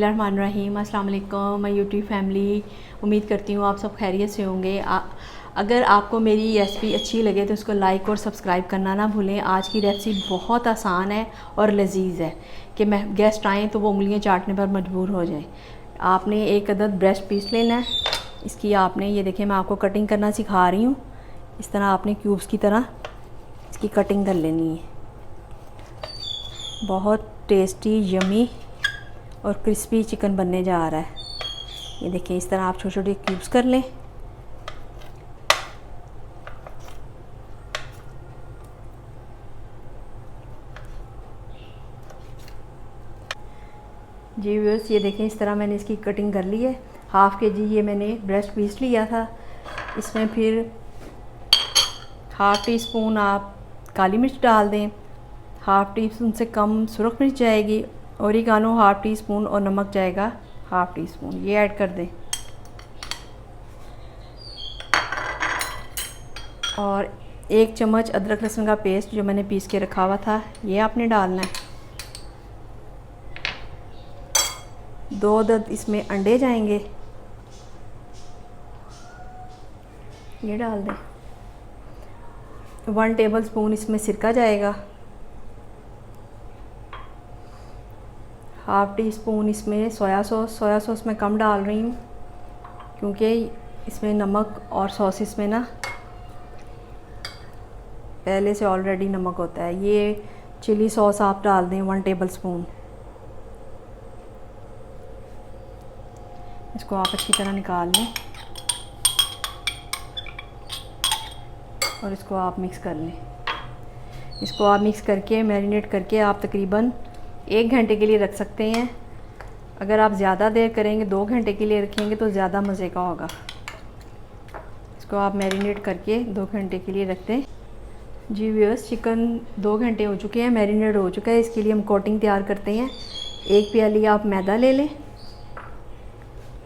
बिस्मिल्लाहिर्रहमानिर्रहीम। अस्सलाम वालेकुम माय यूट्यूब फैमिली। उम्मीद करती हूँ आप सब खैरियत से होंगे। अगर आपको मेरी रेसिपी अच्छी लगे तो उसको लाइक और सब्सक्राइब करना ना भूलें। आज की रेसिपी बहुत आसान है और लजीज है कि मैं गेस्ट आएँ तो वो उंगलियाँ चाटने पर मजबूर हो जाएं। आपने एक अदद ब्रेस्ट पीस लेना है। इसकी आपने ये देखें, मैं आपको कटिंग करना सिखा रही हूँ। इस तरह आपने क्यूब्स की तरह इसकी कटिंग कर लेनी है। बहुत टेस्टी यमी और क्रिस्पी चिकन बनने जा रहा है। ये देखिए, इस तरह आप छोटे छोटे क्यूब्स कर लें। जी व्यूअर्स, ये देखें, इस तरह मैंने इसकी कटिंग कर ली है। हाफ़ के जी ये मैंने ब्रेस्ट पीस लिया था। इसमें फिर हाफ़ टी स्पून आप काली मिर्च डाल दें, हाफ़ टी स्पून से कम सुरख मिर्च जाएगी, ओरिगानो हाफ़ टी स्पून और नमक जाएगा हाफ़ टी स्पून। ये ऐड कर दें और 1 चम्मच अदरक लहसुन का पेस्ट जो मैंने पीस के रखा हुआ था ये आपने डालना है। 2 अदद इसमें अंडे जाएंगे, ये डाल दें। 1 टेबल स्पून इसमें सिरका जाएगा। हाफ़ टी स्पून इसमें सोया सॉस मैं कम डाल रही हूँ क्योंकि इसमें नमक और सॉसेस में ना पहले से ऑलरेडी नमक होता है। ये चिली सॉस आप डाल दें 1 टेबल स्पून। इसको आप अच्छी तरह निकाल लें और इसको आप मिक्स कर लें। इसको आप मिक्स करके मैरिनेट करके आप तकरीबन 1 घंटे के लिए रख सकते हैं। अगर आप ज़्यादा देर करेंगे, 2 घंटे के लिए रखेंगे तो ज़्यादा मज़े का होगा। इसको आप मैरिनेट करके 2 घंटे के लिए रख दें। जी व्यूअर्स, चिकन 2 घंटे हो चुके हैं, मैरिनेट हो चुका है। इसके लिए हम कोटिंग तैयार करते हैं। 1 प्याली आप मैदा ले लें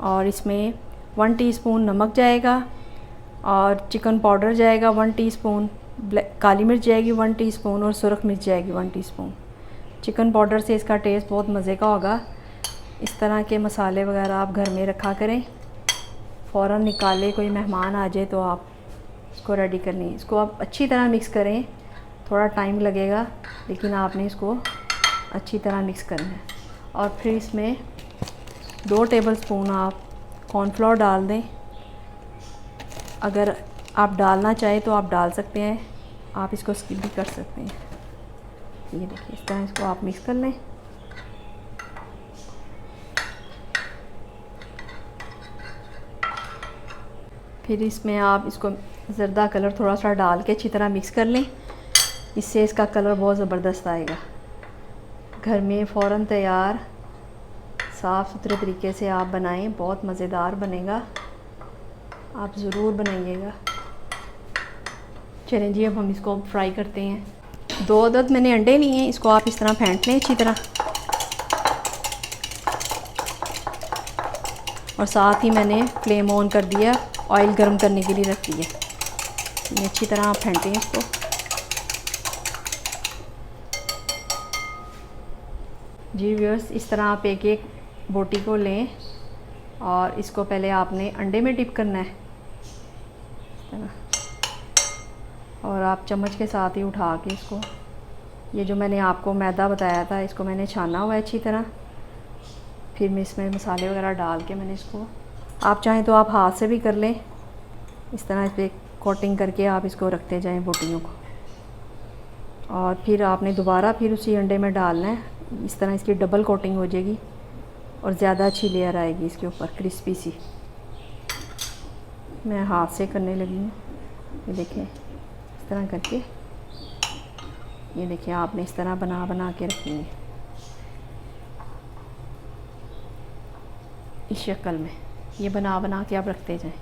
और इसमें 1 टीस्पून नमक जाएगा और चिकन पाउडर जाएगा 1 टीस्पून, काली मिर्च जाएगी 1 टीस्पून और सुरख मिर्च जाएगी 1 टीस्पून। चिकन पाउडर से इसका टेस्ट बहुत मज़े का होगा। इस तरह के मसाले वगैरह आप घर में रखा करें। फ़ौरन निकाले, कोई मेहमान आ जाए तो आप इसको रेडी कर लें। इसको आप अच्छी तरह मिक्स करें, थोड़ा टाइम लगेगा लेकिन आपने इसको अच्छी तरह मिक्स करना है। और फिर इसमें 2 टेबल स्पून आप कॉर्नफ्लोर डाल दें। अगर आप डालना चाहें तो आप डाल सकते हैं, आप इसको स्किप भी कर सकते हैं। ये देखिए, इस तरह इसको आप मिक्स कर लें। फिर इसमें आप इसको ज़र्दा कलर थोड़ा सा डाल के अच्छी तरह मिक्स कर लें। इससे इसका कलर बहुत ज़बरदस्त आएगा। घर में फ़ौरन तैयार साफ़ सुथरे तरीके से आप बनाएं, बहुत मज़ेदार बनेगा। आप ज़रूर बनाइएगा। चलें जी, अब हम इसको फ्राई करते हैं। 2 अदद मैंने अंडे लिए हैं, इसको आप इस तरह फेंट लें अच्छी तरह। और साथ ही मैंने फ्लेम ऑन कर दिया, ऑयल गर्म करने के लिए रख दिया। ये अच्छी तरह आप फेंटें इसको। जी व्यूअर्स, इस तरह आप एक एक बोटी को लें और इसको पहले आपने अंडे में डिप करना है इस तरह, और आप चम्मच के साथ ही उठा के इसको, ये जो मैंने आपको मैदा बताया था इसको मैंने छाना हुआ है अच्छी तरह। फिर मैं इसमें मसाले वगैरह डाल के मैंने इसको, आप चाहें तो आप हाथ से भी कर लें। इस तरह इस पर कोटिंग करके आप इसको रखते जाएं बोटियों को, और फिर आपने दोबारा फिर उसी अंडे में डालना है। इस तरह इसकी डबल कोटिंग हो जाएगी और ज़्यादा अच्छी लेयर आएगी इसके ऊपर, क्रिस्पी सी। मैं हाथ से करने लगी हूँ। ये देखें, इस तरह करके, ये देखिए, आपने इस तरह बना बना के रखनी है इस शक्ल में। ये बना बना के आप रखते जाएं।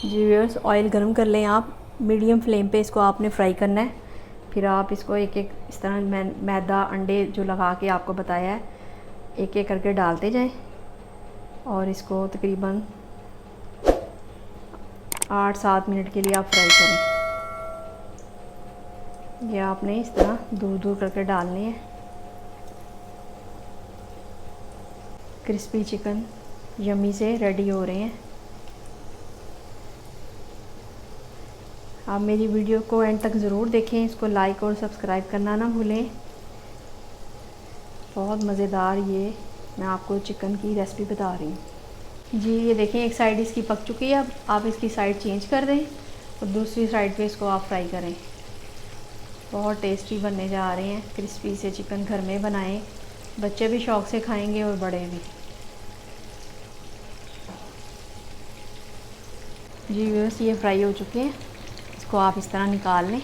जी व्यूअर्स, ऑयल गर्म कर लें आप। मीडियम फ्लेम पे इसको आपने फ्राई करना है। फिर आप इसको एक एक इस तरह मैदा अंडे जो लगा के आपको बताया है, एक एक करके डालते जाएं और इसको तकरीबन 8-7 मिनट के लिए आप फ्राई करें। ये आपने इस तरह दूर दूर करके डालने हैं। क्रिस्पी चिकन यम्मी से रेडी हो रहे हैं। आप मेरी वीडियो को एंड तक ज़रूर देखें, इसको लाइक और सब्सक्राइब करना ना भूलें। बहुत मज़ेदार ये मैं आपको चिकन की रेसिपी बता रही हूँ जी। ये देखें एक साइड इसकी पक चुकी है, अब आप इसकी साइड चेंज कर दें और दूसरी साइड पे इसको आप फ्राई करें। बहुत टेस्टी बनने जा रहे हैं। क्रिस्पी से चिकन घर में बनाएं, बच्चे भी शौक़ से खाएंगे और बड़े भी। जी बस ये फ्राई हो चुके हैं, इसको आप इस तरह निकाल लें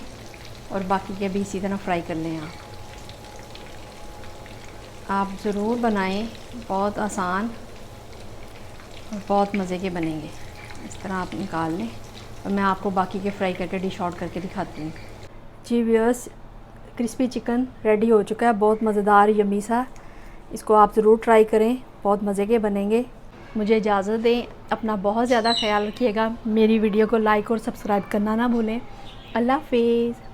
और बाकी के भी इसी तरह फ्राई कर लें। आप ज़रूर बनाएं, बहुत आसान और बहुत मज़े के बनेंगे। इस तरह आप निकाल लें और मैं आपको बाकी के फ्राई करके डिश आउट करके दिखाती हूँ। जी व्यूअर्स, क्रिस्पी चिकन रेडी हो चुका है, बहुत मज़ेदार यम्मी सा। इसको आप ज़रूर ट्राई करें, बहुत मज़े के बनेंगे। मुझे इजाज़त दें, अपना बहुत ज़्यादा ख्याल रखिएगा। मेरी वीडियो को लाइक और सब्सक्राइब करना ना भूलें। अल्लाह हाफ़िज़।